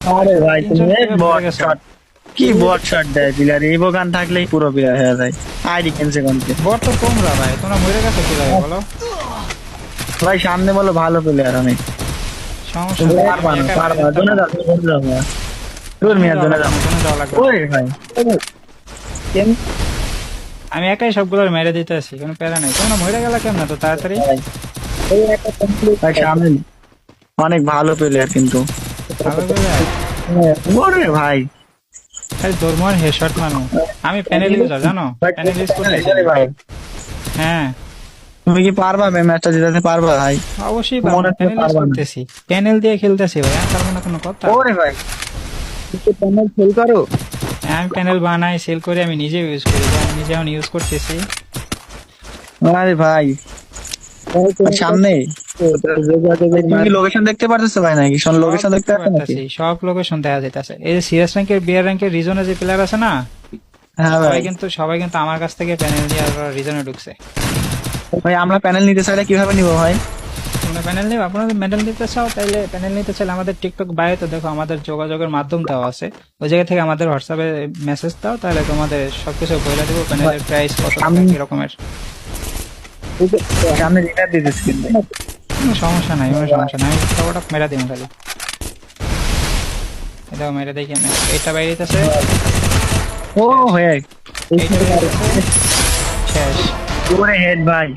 আরে ভাই তুমি তিনজন কিভাবে মরে বট গেছো? শট, কি বট শট দেয় প্লেয়ার, এই বোগান থাকলেই পুরো প্লেয়ার হয়ে যায়। আইডি কেনছে কোনতে বট তো তোমরা ভাই, তোমরা মরে গেছো কিভাবে বলো? ভাই, সামনে বলো ভালো প্লেয়ার অনেক। সমস্যা তুমি নেই, পারবা আমি না, একা পারবা মেরে না, দিতাম জোনে না। যাও, জোনে যাও ভাই। তোর মিয়া জোনে যাও। জোনে যাওয়া লাগবে না। ওরে ভাই কেন- আমি একাই সবগুলো মেরে দিতেছি, কোনো প্যারা নেই। তোমরা মরে গেলা কেমন তো তাড়াতাড়ি? ভাই সামনে অনেক ভালো প্লেয়ার কিন্তু। ভালো করে ওরে ভাই খালি দৌড়মার হেডশট মারো। আমি প্যানেল ইউজার জানো, প্যানেল ইউজ করতেছি জানি ভাই, হ্যাঁ। তুমি কি পারবা ম্যাচটা জিতাতে পারবা ভাই? অবশ্যই মনে হচ্ছে প্যানেল ইউজ পারবা না। করতেছি, প্যানেল দিয়ে খেলতেছি ভাই, আর পারবো না কোনো কথা? ওরে ভাই প্যানেল ফেল করো। আমি প্যানেল বানাই, সেল করে আমি নিজে ইউজ করি, আমি নিজে এখন ইউজ করতেছি। আরে ভাই সামনে তুমি লোকেশন দেখতে পারতেছো ভাই নাকি? শোন সব লোকেশন দেখতে দেখতে পাচ্ছ নাকি? পারতেছি, সব লোকেশন দেখা যাইতেছে। এই যে সিএস র্যাঙ্কের, বিআর র্যাঙ্কের রিজনে যে প্লেয়ার আছে না, হ্যাঁ ভাই। সবাই কিন্তু আমার কাছ থেকে প্যানেল দিয়ে রিজনে ঢুকছে। ভাই আমরা প্যানেল নিতে চাইলে কিভাবে নিবো ভাই? তোমরা প্যানেল নিবে, আপনাদের মেডেল নিতে চাও তাইলে প্যানেল নিতে চাইলে আমাদের টিকটক বায়োতে দেখো আমাদের যোগাযোগের মাধ্যম দেওয়া আছে, ওই জায়গা থেকে আমাদের হোয়াটসঅ্যাপে মেসেজ দাও, তাহলে তোমাদের সবকিছু বলে দেবো, প্যানেলের প্রাইস কত টাকা, আমি- কি রকমের। সামনে রিটার দিতেছি কিন্তু। কোনো সমস্যা নাই, কোনো সমস্যা নাই, আমি সবটা মেরা দিন খালি। এটাও মেরে দেই কেন, এটা বাইরে আছে, ও হয়ে এইটা বাইরে আছে, শেষ। পুরো হেড ভাই।